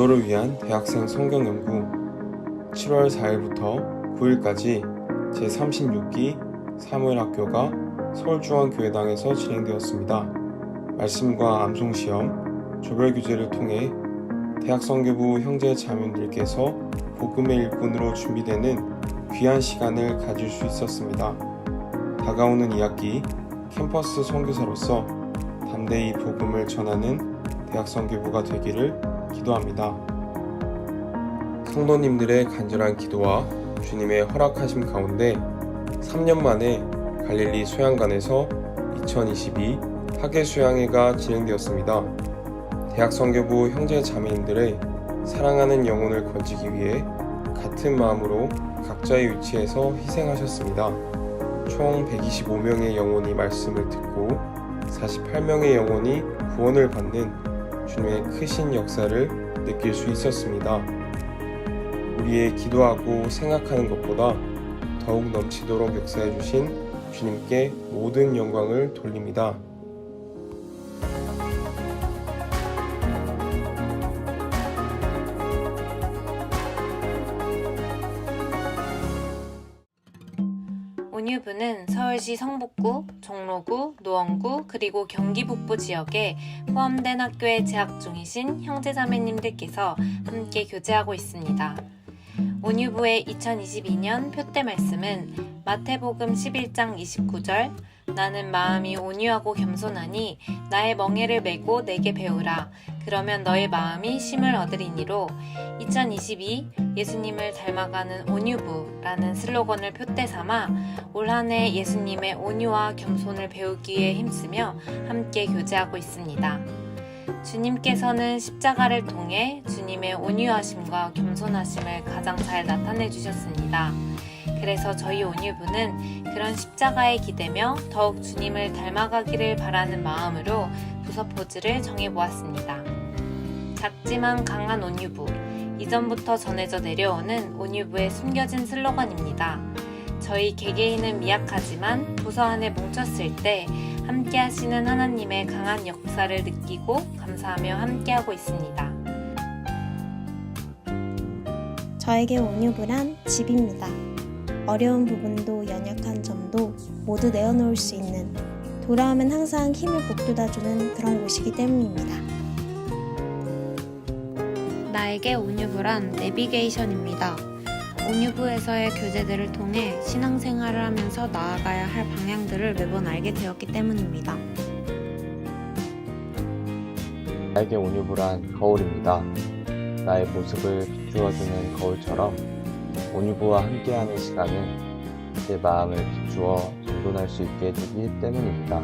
기도를 위한 대학생 성경연구 7월 4일부터 9일까지 제36기 사무엘학교가 서울중앙교회당에서 진행되었습니다. 말씀과 암송시험, 조별규제를 통해 대학선교부 형제 자매님들께서 복음의 일꾼으로 준비되는 귀한 시간을 가질 수 있었습니다. 다가오는 2학기 캠퍼스 선교사로서 담대히 복음을 전하는 대학선교부가 되기를 기도합니다. 성도님들의 간절한 기도와 주님의 허락하심 가운데 3년 만에 갈릴리 수양관에서 2022 학예 수양회가 진행되었습니다. 대학선교부 형제 자매님들의 사랑하는 영혼을 건지기 위해 같은 마음으로 각자의 위치에서 희생하셨습니다. 총 125명의 영혼이 말씀을 듣고 48명의 영혼이 구원을 받는 주님의 크신 역사를 느낄 수 있었습니다. 우리의 기도하고 생각하는 것보다 더욱 넘치도록 역사해 주신 주님께 모든 영광을 돌립니다. 온유부는 서울시 성북구, 종로구, 노원구 그리고 경기 북부 지역에 포함된 학교에 재학 중이신 형제자매님들께서 함께 교제하고 있습니다. 온유부의 2022년 표대 말씀은 마태복음 11장 29절 나는 마음이 온유하고 겸손하니 나의 멍에를 메고 내게 배우라 그러면 너의 마음이 쉼을 얻으리니로 2022 예수님을 닮아가는 온유부라는 슬로건을 표대 삼아 올 한 해 예수님의 온유와 겸손을 배우기 위해 힘쓰며 함께 교제하고 있습니다. 주님께서는 십자가를 통해 주님의 온유하심과 겸손하심을 가장 잘 나타내 주셨습니다. 그래서 저희 온유부는 그런 십자가에 기대며 더욱 주님을 닮아가기를 바라는 마음으로 부서 포즈를 정해보았습니다. 작지만 강한 온유부, 이전부터 전해져 내려오는 온유부의 숨겨진 슬로건입니다. 저희 개개인은 미약하지만 부서 안에 뭉쳤을 때 함께 하시는 하나님의 강한 역사를 느끼고 감사하며 함께하고 있습니다. 저에게 온유부란 집입니다. 어려운 부분도 연약한 점도 모두 내어놓을 수 있는, 돌아오면 항상 힘을 북돋아주는 그런 곳이기 때문입니다. 나에게 온유부란 내비게이션입니다. 온유부에서의 교제들을 통해 신앙생활을 하면서 나아가야 할 방향들을 매번 알게 되었기 때문입니다. 나에게 온유부란 거울입니다. 나의 모습을 비추어주는 거울처럼 온유부와 함께하는 시간은 내 마음을 비추어 정돈할 수 있게 해주기 때문입니다.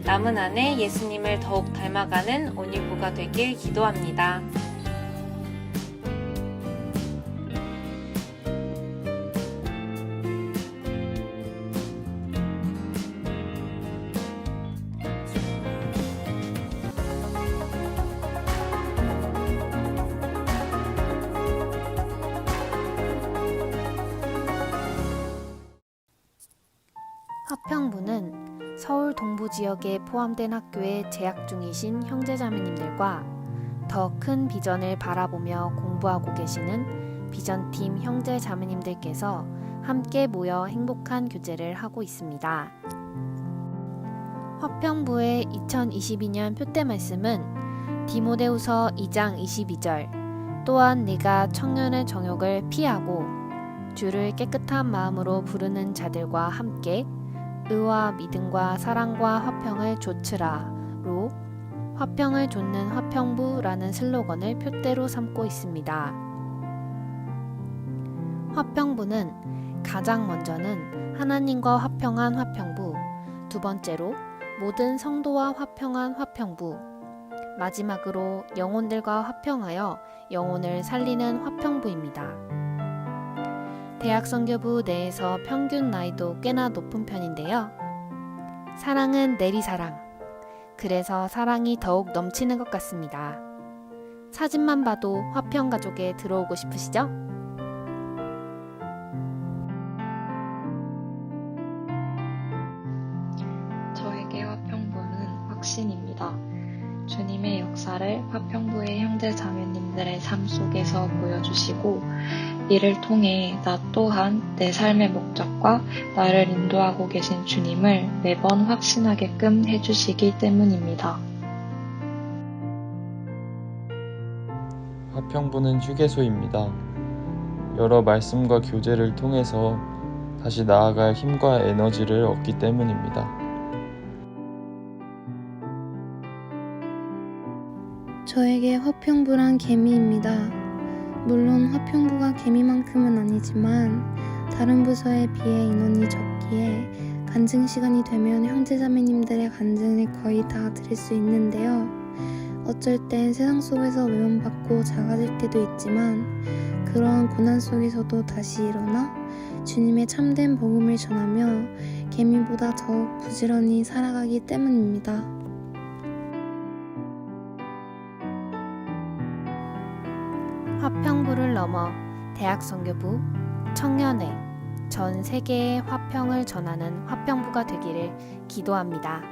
남은 한 해 예수님을 더욱 닮아가는 온유부가 되길 기도합니다. 화평부는 서울 동부 지역에 포함된 학교에 재학 중이신 형제자매님들과 더 큰 비전을 바라보며 공부하고 계시는 비전팀 형제자매님들께서 함께 모여 행복한 교제를 하고 있습니다. 화평부의 2022년 표대 말씀은 디모데후서 2장 22절 또한 네가 청년의 정욕을 피하고 주를 깨끗한 마음으로 부르는 자들과 함께 의와 믿음과 사랑과 화평을 좇으라로 화평을 좇는 화평부라는 슬로건을 표대로 삼고 있습니다. 화평부는 가장 먼저는 하나님과 화평한 화평부, 두 번째로 모든 성도와 화평한 화평부, 마지막으로 영혼들과 화평하여 영혼을 살리는 화평부입니다. 대학선교부 내에서 평균 나이도 꽤나 높은 편인데요. 사랑은 내리사랑. 그래서 사랑이 더욱 넘치는 것 같습니다. 사진만 봐도 화평가족에 들어오고 싶으시죠? 저에게 화평부는 확신입니다. 주님의 역사를 화평부의 형제 자매님들의 삶 속에서 보여주시고 이를 통해 나 또한 내 삶의 목적과 나를 인도하고 계신 주님을 매번 확신하게끔 해주시기 때문입니다. 화평부는 휴게소입니다. 여러 말씀과 교제를 통해서 다시 나아갈 힘과 에너지를 얻기 때문입니다. 저에게 화평부란 개미입니다. 물론 화평부가 개미만큼은 아니지만 다른 부서에 비해 인원이 적기에 간증 시간이 되면 형제자매님들의 간증을 거의 다 들을 수 있는데요. 어쩔 땐 세상 속에서 외면받고 작아질 때도 있지만 그러한 고난 속에서도 다시 일어나 주님의 참된 복음을 전하며 개미보다 더욱 부지런히 살아가기 때문입니다. 화평부를 넘어 대학선교부, 청년회, 전 세계에 화평을 전하는 화평부가 되기를 기도합니다.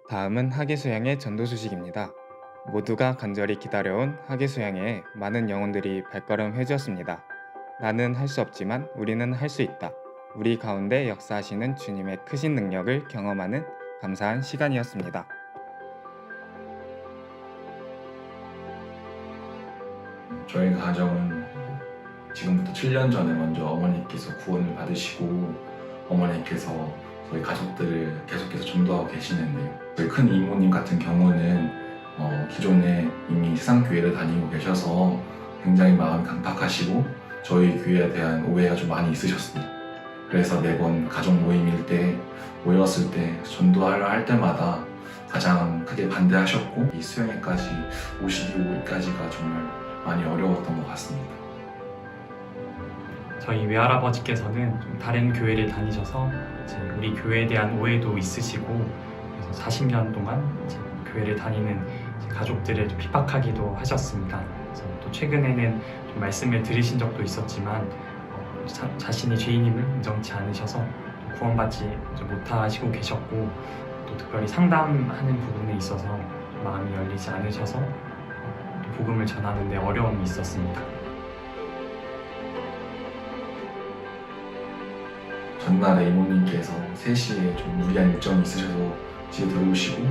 다음은 하계수양의 전도 소식입니다. 모두가 간절히 기다려온 하계수양회에 많은 영혼들이 발걸음해 주었습니다. 나는 할 수 없지만 우리는 할 수 있다. 우리 가운데 역사하시는 주님의 크신 능력을 경험하는 감사한 시간이었습니다. 저희 가정은 지금부터 7년 전에 먼저 어머니께서 구원을 받으시고 어머니께서 저희 가족들을 계속해서 전도하고 계시는데요. 저희 큰 이모님 같은 경우는 기존에 이미 세상교회를 다니고 계셔서 굉장히 마음이 강팍하시고 저희 교회에 대한 오해가 좀 많이 있으셨습니다. 그래서 매번 가족 모임일 때 모였을 때 전도하려 할 때마다 가장 크게 반대하셨고 이 수양회까지 오시기까지가 정말 많이 어려웠던 것 같습니다. 저희 외할아버지께서는 좀 다른 교회를 다니셔서 이제 우리 교회에 대한 오해도 있으시고 그래서 40년 동안 이제 교회를 다니는 이제 가족들을 좀 핍박하기도 하셨습니다. 그래서 또 최근에는 좀 말씀을 들으신 적도 있었지만 자신이 죄인임을 인정치 않으셔서 구원받지 못하시고 계셨고 또 특별히 상담하는 부분에 있어서 마음이 열리지 않으셔서 복음을 전하는 데 어려움이 있었습니다. 전날에 이모님께서 3시에 좀 무리한 일정이 있으셔서 집에 들어오시고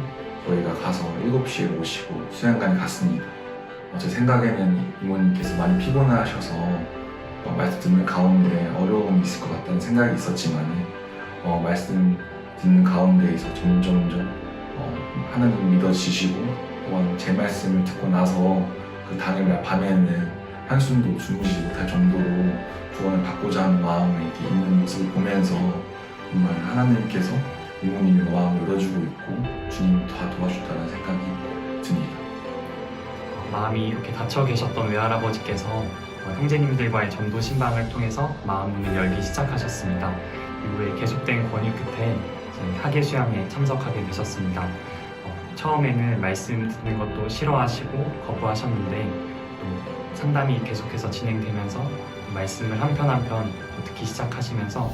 저희가 가서 7시에 오시고 수양관에 갔습니다. 제 생각에는 이모님께서 많이 피곤하셔서 말씀 듣는 가운데 어려움이 있을 것 같다는 생각이 있었지만 말씀 듣는 가운데에서 점점점 하나님 믿어지시고 또한 제 말씀을 듣고 나서 그 당일날 밤에는 한숨도 주무시지 못할 정도로 구원을 받고자 하는 마음이 이렇게 있는 모습을 보면서 정말 하나님께서 이모님의 마음을 열어주고 있고 주님이 다 도와주다는 생각이 듭니다. 마음이 이렇게 닫혀 계셨던 외할아버지께서 형제님들과의 전도 신방을 통해서 마음 문을 열기 시작하셨습니다. 이후에 계속된 권유 끝에 하계수양에 참석하게 되셨습니다. 처음에는 말씀 듣는 것도 싫어하시고 거부하셨는데 또 상담이 계속해서 진행되면서 말씀을 한편 한편 듣기 시작하시면서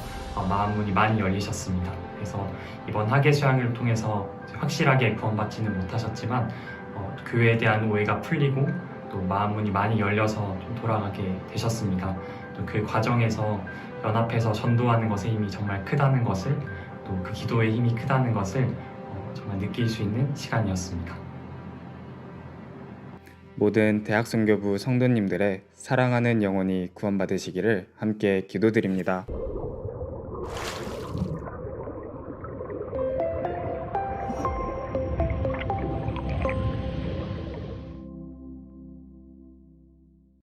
마음 문이 많이 열리셨습니다. 그래서 이번 하계수양을 통해서 확실하게 구원받지는 못하셨지만 교회에 대한 오해가 풀리고 또 마음 문이 많이 열려서 좀 돌아가게 되셨습니다. 또 그 과정에서 연합해서 전도하는 것의 힘이 정말 크다는 것을 또 그 기도의 힘이 크다는 것을 정말 느낄 수 있는 시간이었습니다. 모든 대학선교부 성도님들의 사랑하는 영혼이 구원받으시기를 함께 기도드립니다.